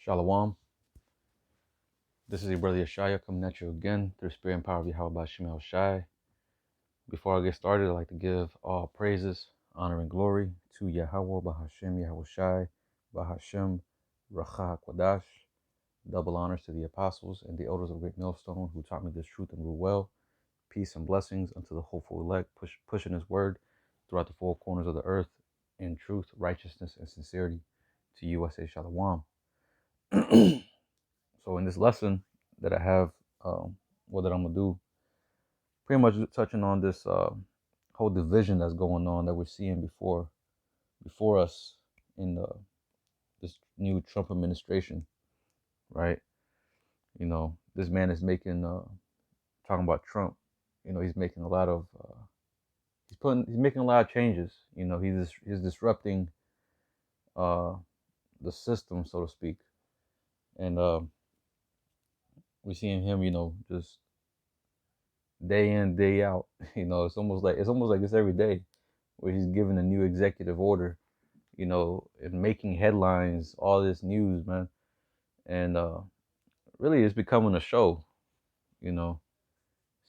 Shalom. This is your brother Yeshaya coming at you again through the spirit and power of Yahweh Shem El Shai. Before I get started, I'd like to give all praises, honor, and glory to Yahweh Bahashem Yahweh Shai, Bahashem Racha Kwadash. Double honors to the apostles and the elders of Great Millstone who taught me this truth and rule well. Peace and blessings unto the hopeful elect, pushing his word throughout the four corners of the earth in truth, righteousness, and sincerity. To you I say Shalom. So in this lesson that I have, what I'm gonna do, pretty much touching on this whole division that's going on that we're seeing before us in this new Trump administration, right? You know, this man is making talking about Trump. You know, he's making a lot of he's making a lot of changes. You know, he's disrupting the system, so to speak, and we're seeing him, you know, just day in, day out. You know, it's almost like it's every day where he's giving a new executive order, you know, and making headlines, all this news, man. And really it's becoming a show, you know.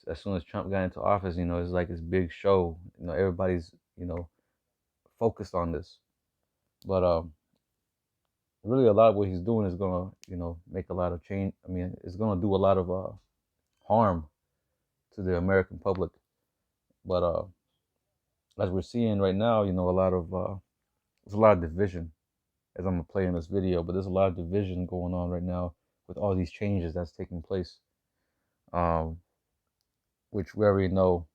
As soon as Trump got into office, you know, it's like this big show. You know, everybody's, you know, focused on this. But really a lot of what he's doing is gonna, you know, make a lot of change. I mean, it's gonna do a lot of harm to the American public. But as we're seeing right now, you know, there's a lot of division, as I'm gonna play in this video. But there's a lot of division going on right now with all these changes that's taking place, which we already know,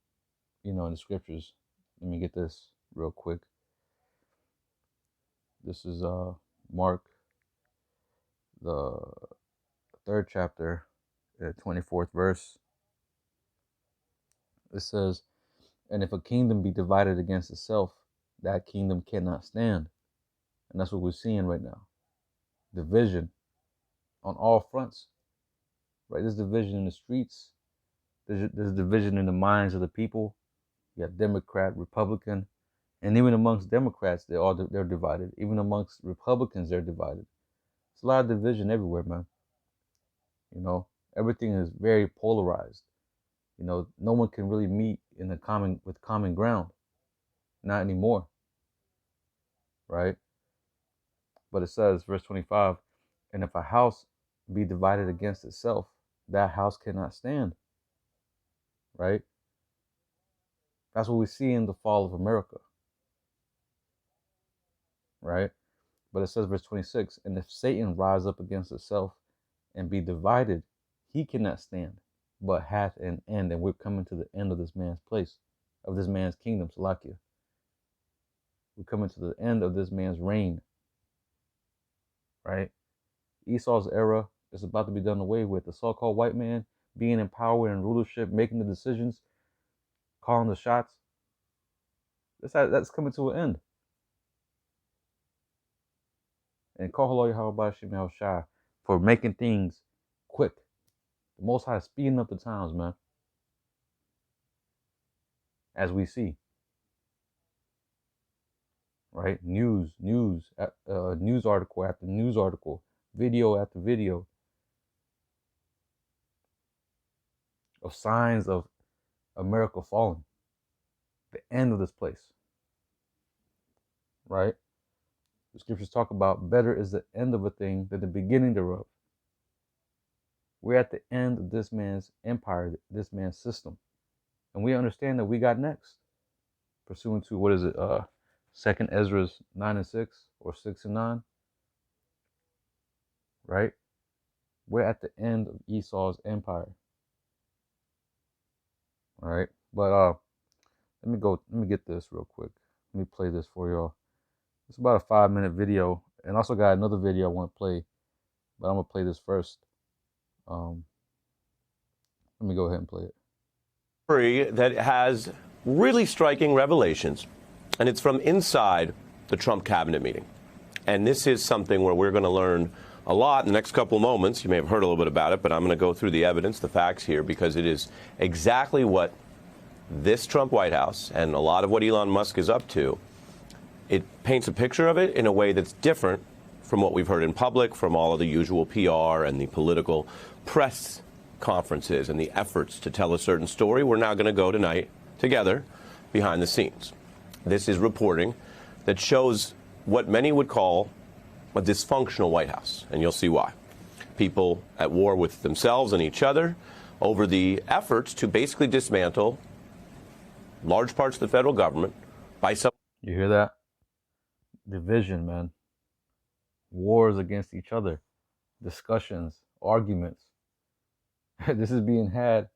you know, in the scriptures. Let me get this real quick. This is Mark, the 3rd chapter, 24th verse. It says, "And if a kingdom be divided against itself, that kingdom cannot stand." And that's what we're seeing right now. Division on all fronts, right? There's division in the streets. There's division in the minds of the people. You got Democrat, Republican, and even amongst Democrats, they're divided. Even amongst Republicans, they're divided. It's a lot of division everywhere, man. You know, everything is very polarized. You know, no one can really meet with common ground. Not anymore, right? But it says, verse 25, "And if a house be divided against itself, that house cannot stand." Right? That's what we see in the fall of America. Right? But it says, verse 26, "And if Satan rise up against itself and be divided, he cannot stand, but hath an end." And we're coming to the end of this man's place, of this man's kingdom, Salakia. We're coming to the end of this man's reign. Right? Esau's era is about to be done away with. The so-called white man being in power and rulership, making the decisions, calling the shots. That's coming to an end. And call Yahweh Shem El Shai for making things quick. The Most High is speeding up the times, man. As we see. Right? News article after news article, video after video of signs of America falling. The end of this place. Right? The scriptures talk about better is the end of a thing than the beginning thereof. We're at the end of this man's empire, this man's system. And we understand that we got next. Pursuant to, 2nd Ezra 9 and 6, or 6 and 9. Right? We're at the end of Esau's empire. All right? But let me get this real quick. Let me play this for y'all. It's about a 5-minute video. And I also got another video I want to play, but I'm going to play this first. Let me go ahead and play it. That has really striking revelations, and it's from inside the Trump cabinet meeting. And this is something where we're going to learn a lot in the next couple of moments. You may have heard a little bit about it, but I'm going to go through the evidence, the facts here, because it is exactly what this Trump White House and a lot of what Elon Musk is up to. It paints a picture of it in a way that's different from what we've heard in public, from all of the usual PR and the political press conferences and the efforts to tell a certain story, we're now going to go tonight together behind the scenes. This is reporting that shows what many would call a dysfunctional White House, and you'll see why. People at war with themselves and each other over the efforts to basically dismantle large parts of the federal government by some. You hear that? Division, man. Wars against each other. Discussions, arguments. This is being had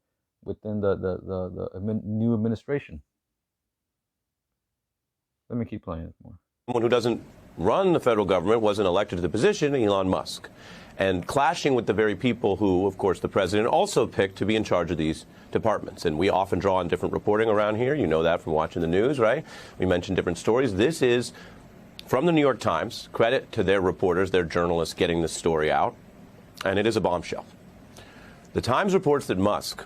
within the new administration. Let me keep playing it more. Someone who doesn't run the federal government wasn't elected to the position, Elon Musk, and clashing with the very people who, of course, the president also picked to be in charge of these departments. And we often draw on different reporting around here. You know that from watching the news, right? We mentioned different stories. This is from the New York Times. Credit to their reporters, their journalists getting this story out. And it is a bombshell. The Times reports that Musk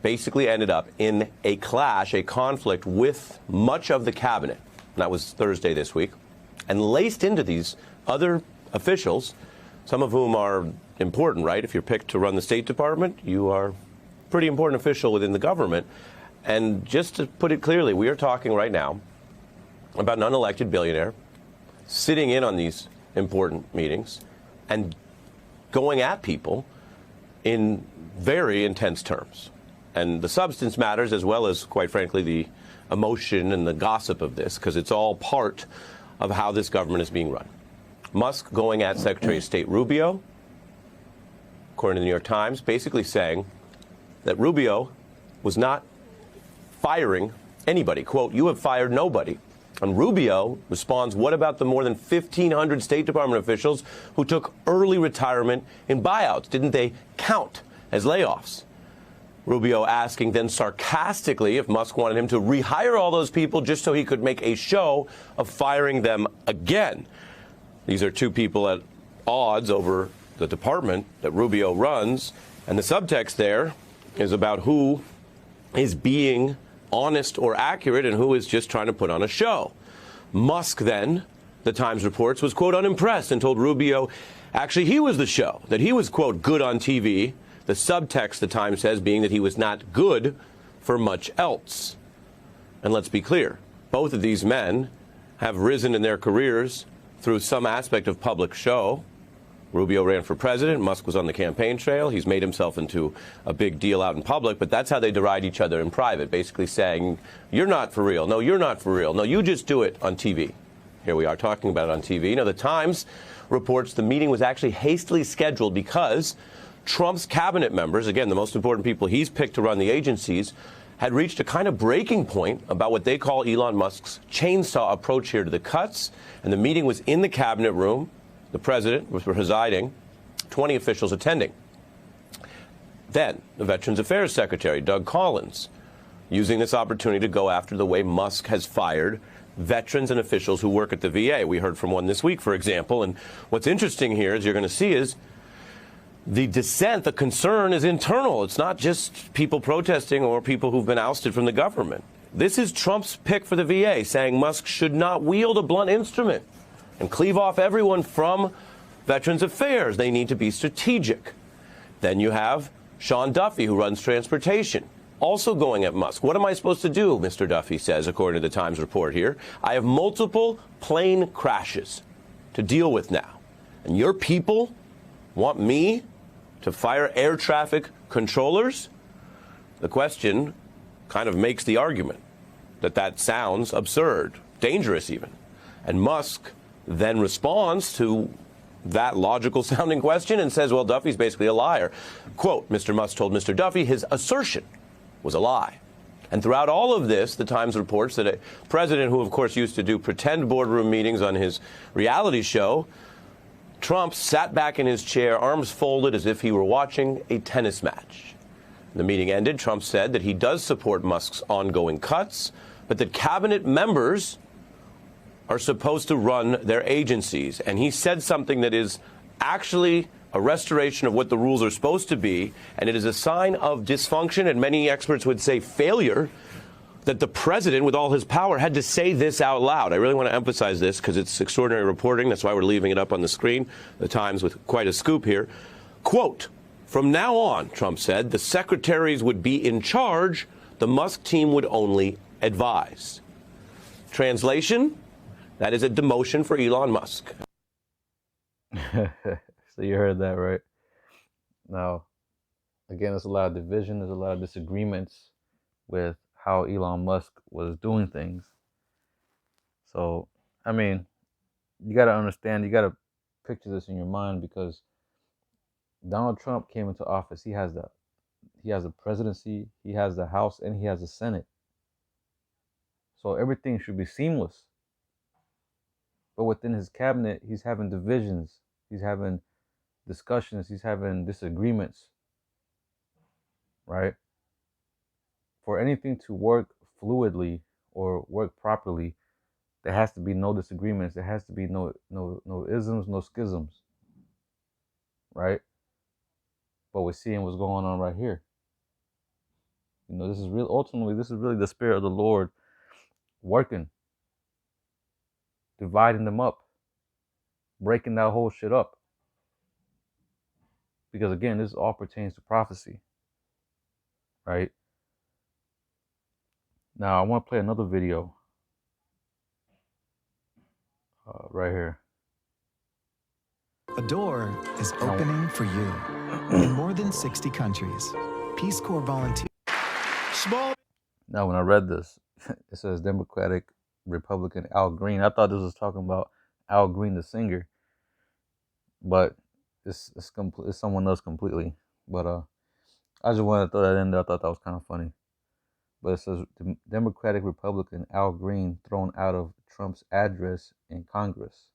basically ended up in a clash, a conflict with much of the cabinet. That was Thursday this week. And laced into these other officials, some of whom are important, right? If you're picked to run the State Department, you are a pretty important official within the government. And just to put it clearly, we are talking right now about an unelected billionaire sitting in on these important meetings and going at people in very intense terms. And the substance matters as well as, quite frankly, the emotion and the gossip of this, because it's all part of how this government is being run. Musk going at Secretary of State Rubio, according to the New York Times, basically saying that Rubio was not firing anybody. Quote, "You have fired nobody." And Rubio responds, what about the more than 1,500 State Department officials who took early retirement in buyouts? Didn't they count as layoffs? Rubio asking then sarcastically if Musk wanted him to rehire all those people just so he could make a show of firing them again. These are two people at odds over the department that Rubio runs, and the subtext there is about who is being honest or accurate and who is just trying to put on a show. Musk then, the Times reports, was, quote, unimpressed and told Rubio actually he was the show, that he was, quote, good on TV. The subtext, the Times says, being that he was not good for much else. And let's be clear, both of these men have risen in their careers through some aspect of public show. Rubio ran for president. Musk was on the campaign trail. He's made himself into a big deal out in public, but that's how they deride each other in private, basically saying, you're not for real. No, you're not for real. No, you just do it on TV. Here we are talking about it on TV. Now, the Times reports the meeting was actually hastily scheduled because Trump's cabinet members, again, the most important people he's picked to run the agencies, had reached a kind of breaking point about what they call Elon Musk's chainsaw approach here to the cuts. And the meeting was in the cabinet room. The president was presiding, 20 officials attending. Then the Veterans Affairs Secretary, Doug Collins, using this opportunity to go after the way Musk has fired veterans and officials who work at the VA. We heard from one this week, for example. And what's interesting here, as you're going to see, is the dissent, the concern is internal. It's not just people protesting or people who've been ousted from the government. This is Trump's pick for the VA, saying Musk should not wield a blunt instrument and cleave off everyone from Veterans Affairs. They need to be strategic. Then you have Sean Duffy, who runs transportation, also going at Musk. What am I supposed to do, Mr. Duffy says, according to the Times report here. I have multiple plane crashes to deal with now. And your people want me to fire air traffic controllers? The question kind of makes the argument that that sounds absurd, dangerous even. And Musk then responds to that logical sounding question and says, well, Duffy's basically a liar. Quote, Mr. Musk told Mr. Duffy his assertion was a lie. And throughout all of this, the Times reports that a president who, of course, used to do pretend boardroom meetings on his reality show, Trump sat back in his chair, arms folded as if he were watching a tennis match. The meeting ended. Trump said that he does support Musk's ongoing cuts, but that cabinet members are supposed to run their agencies. And he said something that is actually a restoration of what the rules are supposed to be, and it is a sign of dysfunction, and many experts would say failure, that the president, with all his power, had to say this out loud. I really want to emphasize this because it's extraordinary reporting. That's why we're leaving it up on the screen. The Times with quite a scoop here. Quote, "From now on," Trump said, "the secretaries would be in charge. The Musk team would only advise." Translation, that is a demotion for Elon Musk. So you heard that, right? Now, again, there's a lot of division. There's a lot of disagreements with how Elon Musk was doing things. So, I mean, you got to understand, you got to picture this in your mind, because Donald Trump came into office. He has the presidency, he has the House, and he has the Senate. So everything should be seamless. But within his cabinet, he's having divisions, he's having discussions, he's having disagreements, right? For anything to work fluidly or work properly, there has to be no disagreements. There has to be no isms, no schisms, right? But we're seeing what's going on right here. You know, this is real. Ultimately, this is really the Spirit of the Lord working, dividing them up, breaking that whole shit up. Because again, this all pertains to prophecy, right? Now, I want to play another video right here. A door is opening for you in more than 60 countries. Peace Corps volunteers. Now, when I read this, it says Democratic Republican Al Green. I thought this was talking about Al Green, the singer, but it's someone else completely. But I just wanted to throw that in there. I thought that was kind of funny. But it says Democratic Republican Al Green thrown out of Trump's address in Congress.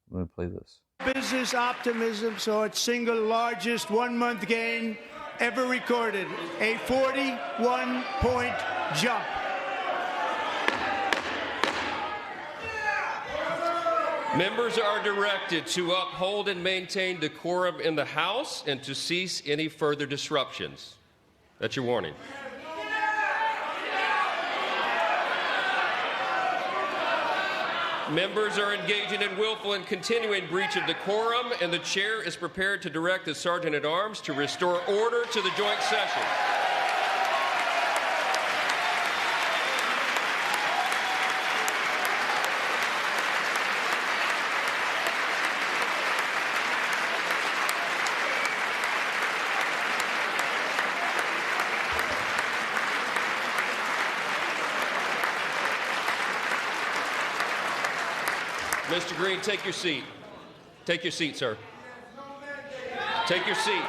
Let me play this. Business optimism saw its single largest one-month gain ever recorded, a 41-point jump. Members are directed to uphold and maintain decorum in the House and to cease any further disruptions. That's your warning. Members are engaging in willful and continuing breach of decorum, and the chair is prepared to direct the Sergeant-at-Arms to restore order to the joint session. Mr. Green, take your seat. Take your seat, sir. Take your seat.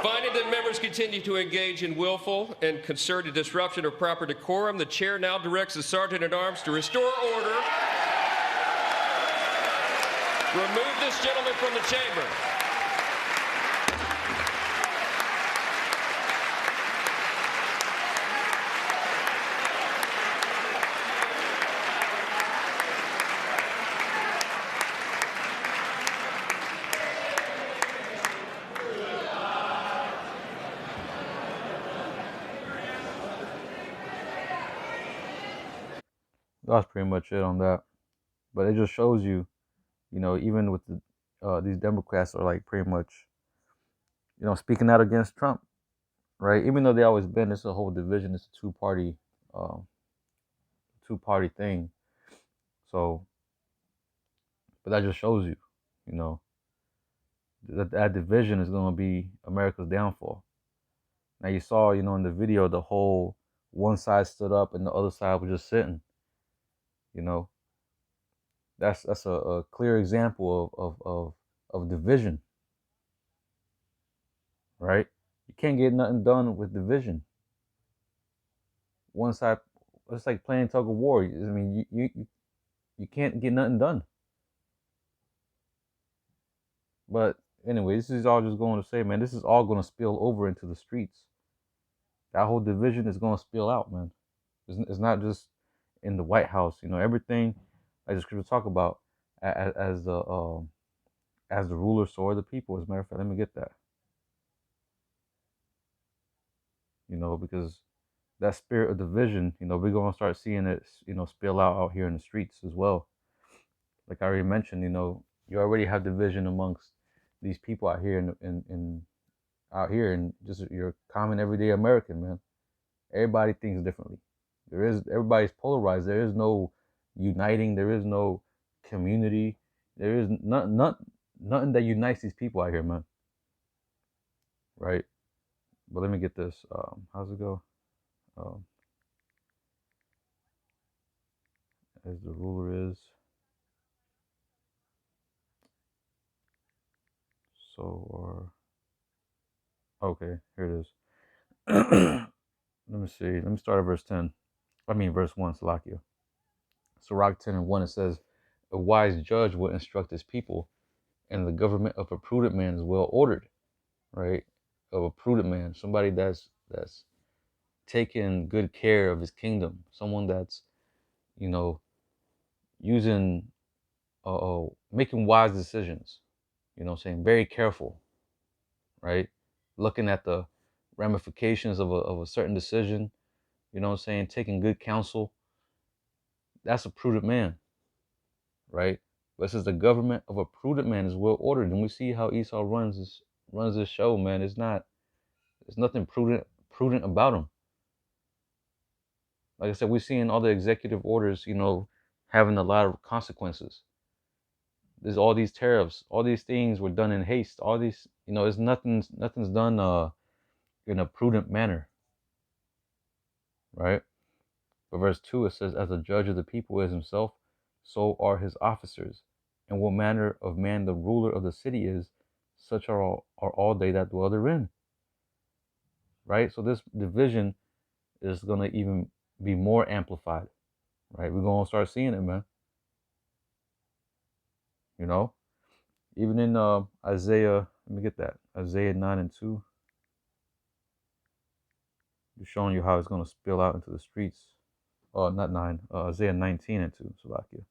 Finding that members continue to engage in willful and concerted disruption of proper decorum, the chair now directs the Sergeant-at-Arms to restore order. Remove this gentleman from the chamber. That's pretty much it on that. But it just shows you, you know, even with these Democrats are like pretty much, you know, speaking out against Trump, right? Even though they always been, it's a whole division. It's a two-party thing. So, but that just shows you, you know, that division is going to be America's downfall. Now you saw, you know, in the video, the whole one side stood up and the other side was just sitting. You know, that's a clear example of division, right? You can't get nothing done with division. One side, it's like playing tug of war. I mean, you can't get nothing done. But anyway, this is all just going to say, man, this is all going to spill over into the streets. That whole division is going to spill out, man. It's not just in the White House, you know, everything like the scripture talk about as the ruler, so are the people. As a matter of fact, let me get that. because that spirit of division, we're going to start seeing it, spill out here in the streets as well. Like I already mentioned, you already have division amongst these people out here and just your common everyday American, man. Everybody thinks differently. Everybody's polarized. There is no uniting. There is no community. There is nothing that unites these people out here, man. Right? But let me get this. How's it go? As the ruler is, so or okay, here it is. Let me see. Let me start at verse 10. Verse 1, Salakia. Sirach 10 and 1, it says, a wise judge will instruct his people, and the government of a prudent man is well ordered, right? Of a prudent man, somebody that's taking good care of his kingdom, someone that's, using, making wise decisions, saying very careful, right? Looking at the ramifications of a certain decision, taking good counsel. That's a prudent man, right? But since the government of a prudent man is well ordered, and we see how Esau runs this show, man. There's nothing prudent about him. Like I said, we're seeing all the executive orders, having a lot of consequences. There's all these tariffs, all these things were done in haste. All these, it's nothing's done in a prudent manner, right? But verse 2, it says, as a judge of the people is himself, so are his officers. And what manner of man the ruler of the city is, such are all they that dwell therein. Right? So this division is going to even be more amplified. Right? We're going to start seeing it, man. Even in Isaiah, let me get that. Isaiah 9 and 2. Just showing you how it's going to spill out into the streets. Not 9. Isaiah 19 and 2. Salakia.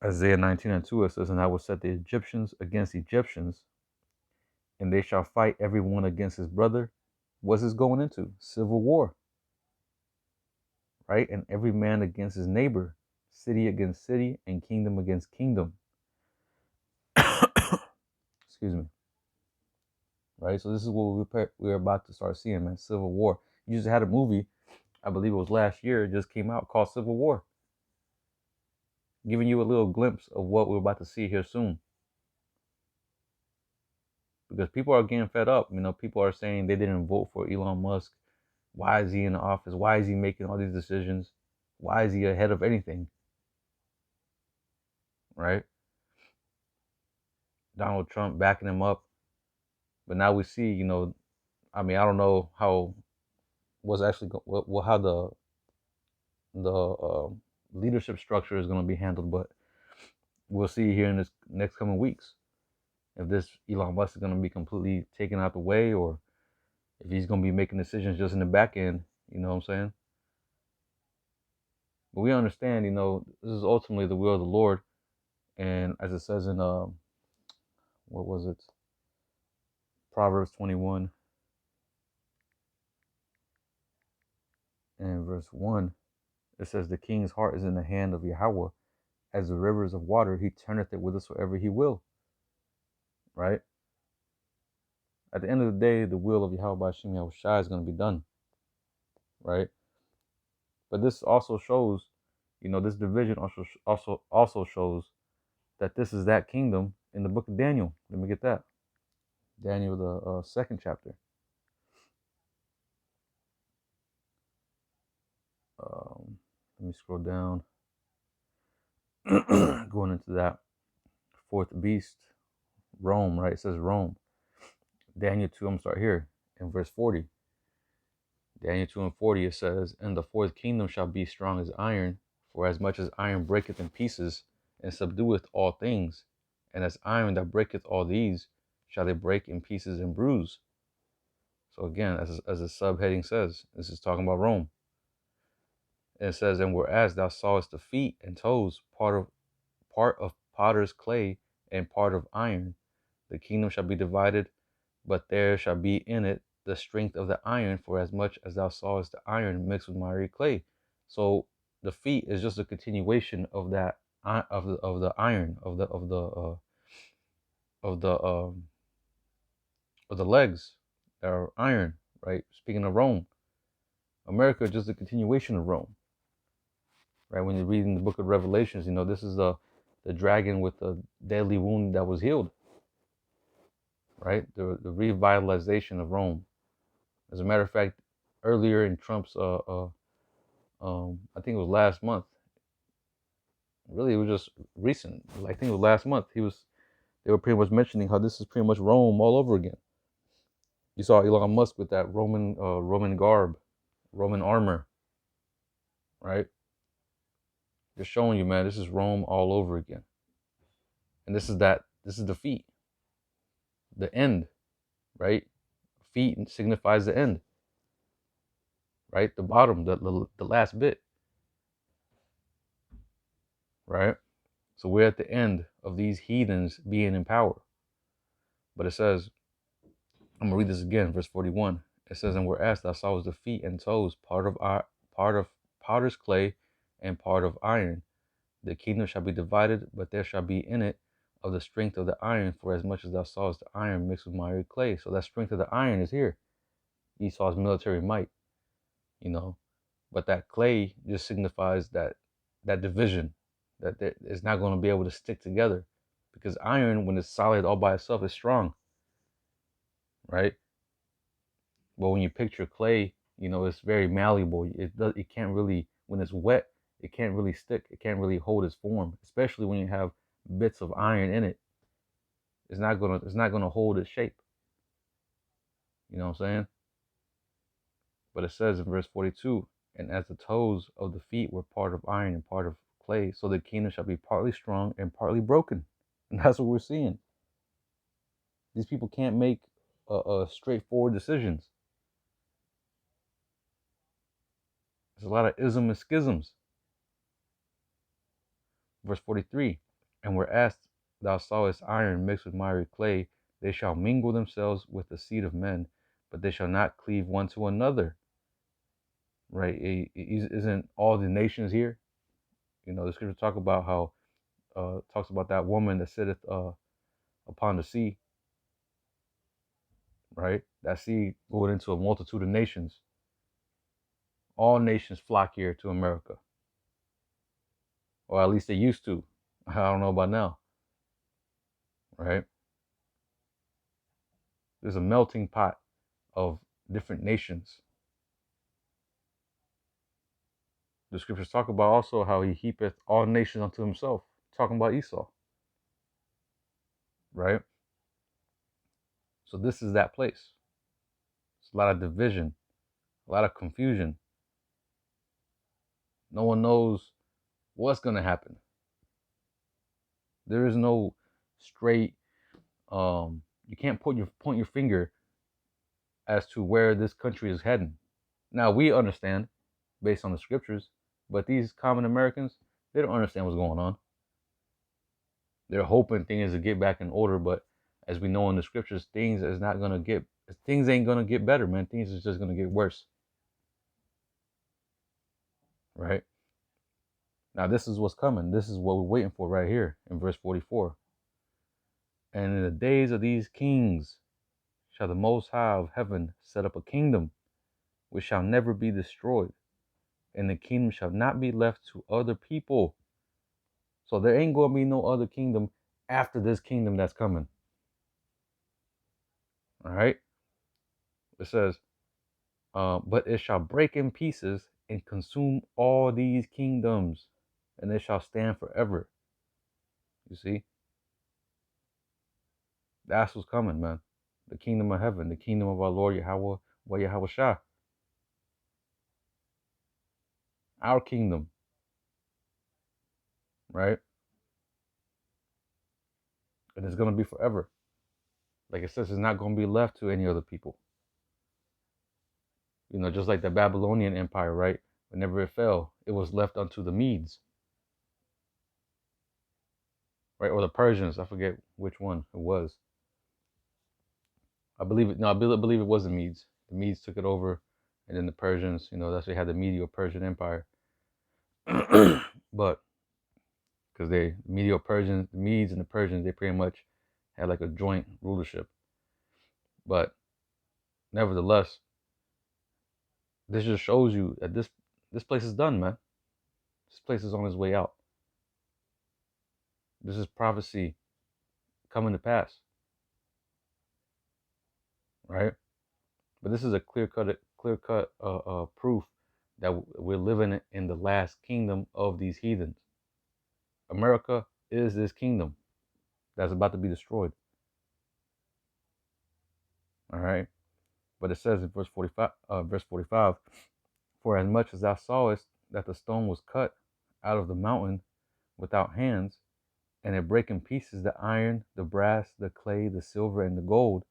Isaiah 19 and 2, it says, and I will set the Egyptians against Egyptians, and they shall fight every one against his brother. What's this going into? Civil war. Right? And every man against his neighbor, city against city, and kingdom against kingdom. Excuse me. Right? So this is what we're about to start seeing, man. Civil war. You just had a movie, I believe it was last year, it just came out, called Civil War. Giving you a little glimpse of what we're about to see here soon. Because people are getting fed up. People are saying they didn't vote for Elon Musk. Why is he in the office? Why is he making all these decisions? Why is he ahead of anything? Right? Donald Trump backing him up. But now we see, I don't know how how the leadership structure is going to be handled, but we'll see here in this next coming weeks if this Elon Musk is going to be completely taken out the way, or if he's going to be making decisions just in the back end. You know what I'm saying? But we understand, this is ultimately the will of the Lord, and as it says in what was it? Proverbs 21 and verse 1, it says, the king's heart is in the hand of Yahweh, as the rivers of water, he turneth it whithersoever he will. Right? At the end of the day, the will of Yahweh B'Shem Yahushua is going to be done. Right? But this also shows, this division also shows that this is that kingdom in the book of Daniel. Let me get that. Daniel, the second chapter. Let me scroll down. Going into that fourth beast, Rome, right? It says Rome. Daniel 2, I'm going to start here in verse 40. Daniel 2 and 40, it says, and the fourth kingdom shall be strong as iron, for as much as iron breaketh in pieces, and subdueth all things, and as iron that breaketh all these, shall they break in pieces and bruise. So again, as the subheading says, this is talking about Rome. And it says, and whereas thou sawest the feet and toes, part of potter's clay and part of iron, the kingdom shall be divided, but there shall be in it the strength of the iron, for as much as thou sawest the iron mixed with miry clay. So the feet is just a continuation of that of the iron of the of the legs that are iron, right? Speaking of Rome, America is just a continuation of Rome, right? When you're reading the book of Revelations, you know, this is the dragon with the deadly wound that was healed, right? The revitalization of Rome. As a matter of fact, earlier in Trump's I think it was last month. Really, it was just recent. I think it was last month. They were pretty much mentioning how this is pretty much Rome all over again. You saw Elon Musk with that Roman garb, Roman armor, right? Just showing you, man, this is Rome all over again. And this is the feet, the end, right? Feet signifies the end, right? The bottom, the last bit, right? So we're at the end of these heathens being in power. But it says, I'm gonna read this again, verse 41. It says, and whereas thou sawest the feet and toes, part of potter's clay and part of iron, the kingdom shall be divided, but there shall be in it of the strength of the iron, for as much as thou sawest the iron mixed with miry clay. So that strength of the iron is here. Esau's military might, you know. But that clay just signifies that division, that it's not going to be able to stick together, because iron, when it's solid all by itself, is strong, right? But when you picture clay, you know, it's very malleable. It can't really, when it's wet, it can't really stick. It can't really hold its form, especially when you have bits of iron in it. It's not gonna hold its shape. You know what I'm saying? But it says in verse 42, and as the toes of the feet were part of iron and part of clay, so the kingdom shall be partly strong and partly broken. And that's what we're seeing. These people can't make straightforward decisions. There's a lot of ism and schisms. Verse 43, and whereas thou sawest iron mixed with miry clay, they shall mingle themselves with the seed of men, but they shall not cleave one to another. Right? Isn't all the nations here? You know, the scripture talks about that woman that sitteth upon the sea, right? That sea going into a multitude of nations. All nations flock here to America. Or at least they used to. I don't know about now. Right? There's a melting pot of different nations. The scriptures talk about also how he heapeth all nations unto himself. Talking about Esau. Right? So this is that place. It's a lot of division, a lot of confusion. No one knows what's going to happen. There is no straight, you can't point your finger as to where this country is heading. Now, we understand based on the scriptures, but these common Americans, they don't understand what's going on. They're hoping things will get back in order, but as we know in the scriptures, things ain't gonna get better, man. Things is just gonna get worse. Right? Now, this is what's coming. This is what we're waiting for right here in verse 44. And in the days of these kings shall the Most High of heaven set up a kingdom which shall never be destroyed, and the kingdom shall not be left to other people. So there ain't going to be no other kingdom after this kingdom that's coming. All right? It says, but it shall break in pieces and consume all these kingdoms, and they shall stand forever. You see? That's what's coming, man. The kingdom of heaven, the kingdom of our Lord Yahweh Shah. Our kingdom. Right? And it's going to be forever. Like it says, it's not going to be left to any other people. You know, just like the Babylonian Empire, right? Whenever it fell, it was left unto the Medes. Right? Or the Persians. I forget which one it was. I believe it was the Medes. the Medes took it over, and then the Persians, that's why they had the Medo-Persian Empire. But because the Medo-Persians, the Medes and the Persians, they pretty much had like a joint rulership. But nevertheless, this just shows you that this place is done, man. This place is on its way out. This is prophecy coming to pass, right? But this is a clear cut proof that we're living in the last kingdom of these heathens. America is this kingdom that's about to be destroyed. All right. But it says in verse 45, for as much as thou sawest that the stone was cut out of the mountain without hands, and it brake in pieces the iron, the brass, the clay, the silver, and the gold,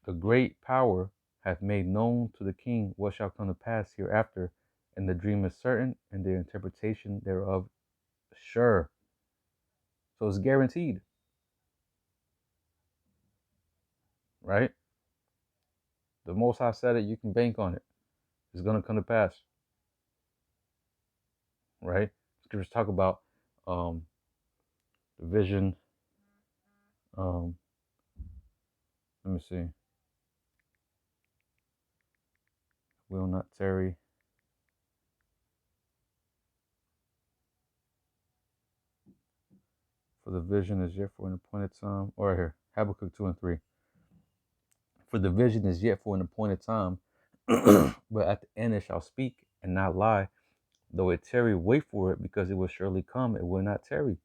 the great power hath made known to the king what shall come to pass hereafter, and the dream is certain, and the interpretation thereof sure. So it's guaranteed. Right? The Most High said it, you can bank on it. It's going to come to pass. Right? Scriptures talk about the vision. Let me see. Will not tarry. For the vision is yet for an appointed time. Or right here, Habakkuk 2 and 3. For the vision is yet for an appointed time, but at the end it shall speak and not lie. Though it tarry, wait for it, because it will surely come. It will not tarry.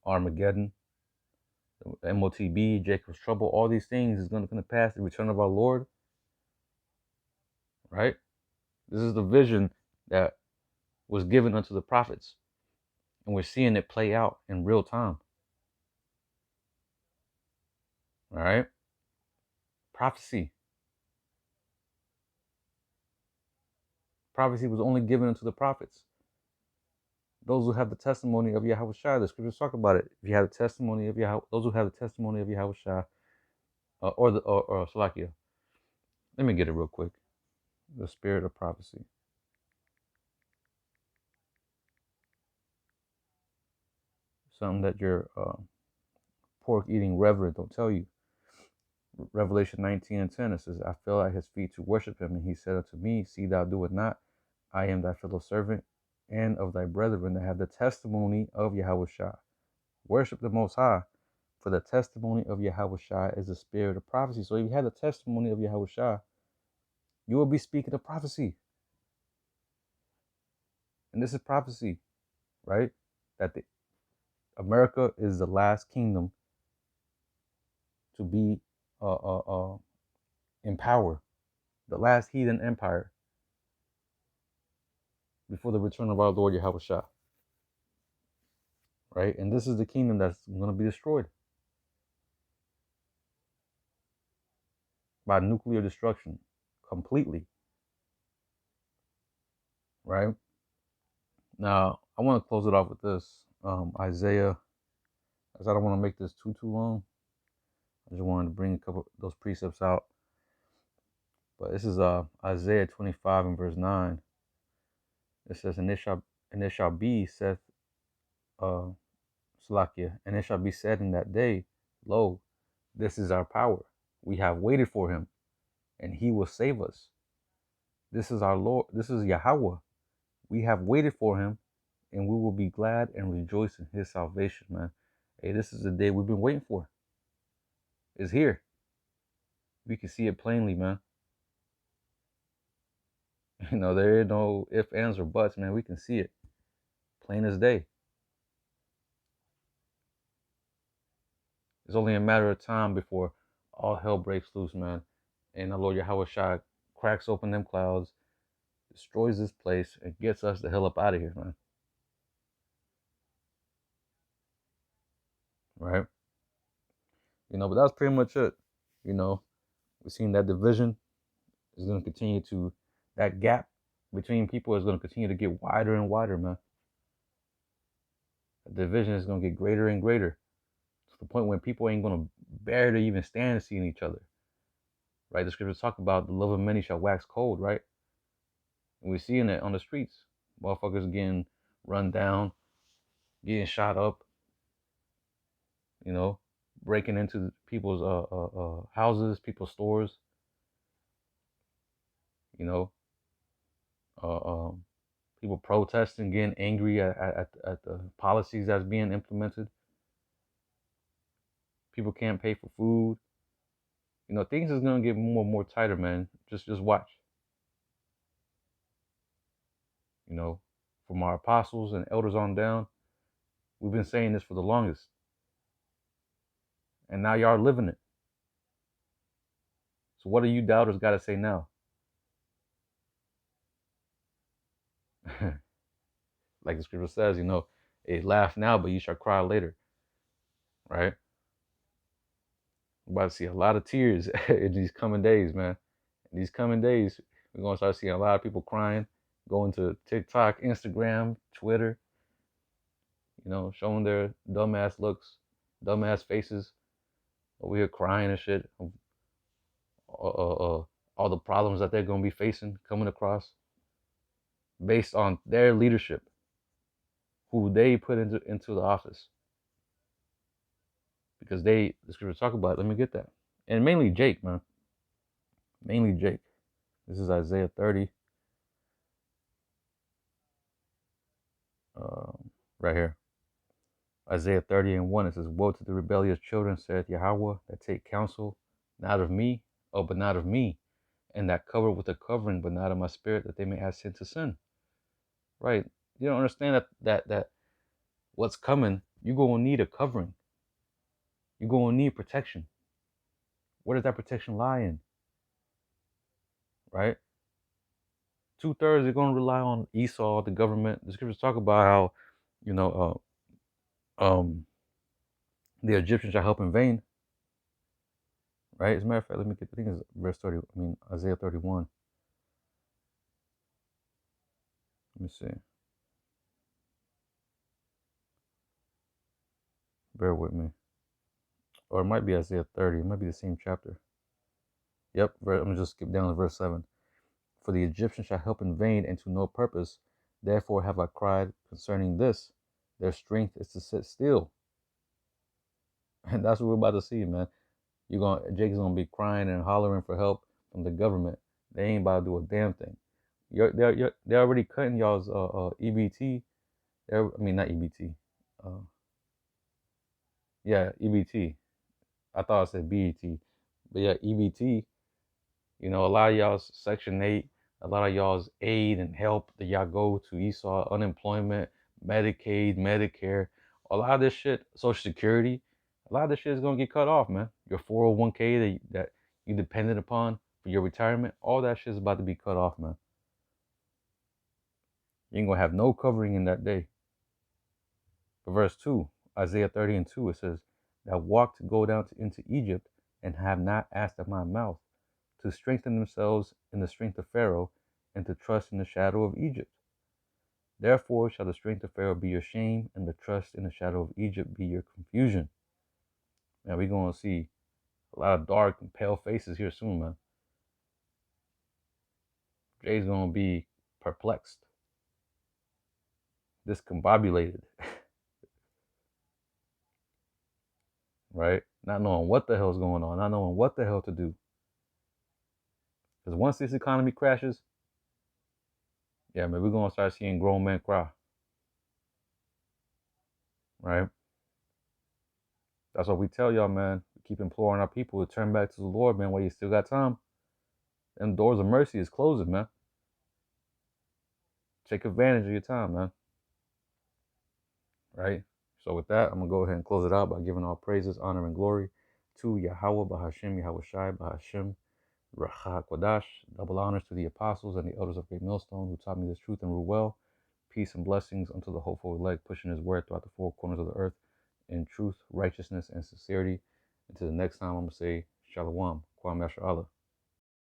Armageddon, MOTB, Jacob's trouble, all these things is going to come to pass. The return of our Lord. Right? This is the vision that was given unto the prophets. And we're seeing it play out in real time. All right? Prophecy. Prophecy was only given unto the prophets. Those who have the testimony of Yahushua, the scriptures talk about it. If you have the testimony of Yahweh, those who have the testimony of Yahushua, or Salakia. Let me get it real quick. The spirit of prophecy. Something that your pork eating reverend don't tell you. Revelation 19 and 10, it says, I fell at his feet to worship him, and he said unto me, see thou do it not. I am thy fellow servant and of thy brethren that have the testimony of Yahushua. Worship the Most High, for the testimony of Yahushua is the spirit of prophecy. So if you have the testimony of Yahushua, you will be speaking of prophecy. And this is prophecy, right? That America is the last kingdom to be in power, the last heathen empire before the return of our Lord Yahushua. Right? And this is the kingdom that's going to be destroyed by nuclear destruction completely. Right? Now, I want to close it off with this. Isaiah, as I don't want to make this too long. I just wanted to bring a couple of those precepts out. But this is Isaiah 25 and verse 9. It says, and it shall be, saith Salakia, and it shall be said in that day, lo, this is our power. We have waited for him, and he will save us. This is our Lord. This is Yahweh. We have waited for him, and we will be glad and rejoice in his salvation, man. Hey, this is the day we've been waiting for. It's here. We can see it plainly, man. There is no ifs, ands, or buts, man. We can see it plain as day. It's only a matter of time before all hell breaks loose, man. And the Lord Yahushua cracks open them clouds, destroys this place, and gets us the hell up out of here, man. Right? But that's pretty much it. We've seen that division is going to continue to, that gap between people is going to continue to get wider and wider, man. The division is going to get greater and greater, to the point where people ain't going to bear to even stand seeing each other. right? The scriptures talk about the love of many shall wax cold, right? And we're seeing it on the streets. Motherfuckers getting run down, getting shot up, you know, breaking into people's houses, people's stores, you know, people protesting, getting angry at the policies that's being implemented. People can't pay for food. You know, things is gonna get more and more tighter, man. Just watch. You know, from our apostles and elders on down, we've been saying this for the longest. And now y'all are living it. So what do you doubters got to say now? Like the scripture says, you know, hey, laugh now, but you shall cry later. Right? We're about to see a lot of tears in these coming days, man. In these coming days, we're going to start seeing a lot of people crying, going to TikTok, Instagram, Twitter, you know, showing their dumbass looks, dumbass faces, over here crying and shit. All the problems that they're going to be facing, coming across, based on their leadership, who they put into the office. Because the scripture talk about it. Let me get that. And mainly Jake, man. Mainly Jake. This is Isaiah 30. Right here. Isaiah 30:1. It says, woe to the rebellious children, saith Yahweh, that take counsel, not of me, but not of me, and that cover with a covering, but not of my spirit, that they may add sin to sin. Right? You don't understand that what's coming, you're going to need a covering. You're going to need protection. Where does that protection lie in? Right? 2/3 are going to rely on Esau, the government. The scriptures talk about how, you know, the Egyptians shall help in vain. Right? As a matter of fact, let me get, I think it's verse 30. I mean, Isaiah 31. Let me see. Bear with me. Or it might be Isaiah 30. It might be the same chapter. Yep. I'm going to just skip down to verse 7. For the Egyptians shall help in vain and to no purpose. Therefore have I cried concerning this. Their strength is to sit still. And that's what we're about to see, man. Jake's gonna be crying and hollering for help from the government. They ain't about to do a damn thing. They're already cutting y'all's EBT. I mean, not EBT. Yeah, EBT. I thought I said BET, but yeah, EBT. You know, a lot of y'all's Section 8, a lot of y'all's aid and help that y'all go to Esau, unemployment, Medicaid, Medicare, a lot of this shit, Social Security, a lot of this shit is gonna get cut off, man. Your 401k that you depended upon for your retirement, all that shit is about to be cut off, man. You ain't gonna have no covering in that day. For verse 2, Isaiah 30:2, it says, that walked to go down into Egypt and have not asked at my mouth, to strengthen themselves in the strength of Pharaoh, and to trust in the shadow of Egypt. Therefore shall the strength of Pharaoh be your shame, and the trust in the shadow of Egypt be your confusion. Now we're going to see a lot of dark and pale faces here soon, man. Jay's going to be perplexed, discombobulated, right? Not knowing what the hell's going on, not knowing what the hell to do. Because once this economy crashes, yeah, man, we're going to start seeing grown men cry. Right? That's what we tell y'all, man. We keep imploring our people to turn back to the Lord, man, while you still got time. Them doors of mercy is closing, man. Take advantage of your time, man. Right? So with that, I'm going to go ahead and close it out by giving all praises, honor, and glory to Yahweh, Bahashem, Yahweh Shai, Bahashem, Racha Kodash. Double honors to the apostles and the elders of Great Millstone who taught me this truth and rule well. Peace and blessings unto the hopeful elect, pushing his word throughout the four corners of the earth in truth, righteousness, and sincerity. Until the next time, I'm going to say Shalom, Kwam Yasha Allah.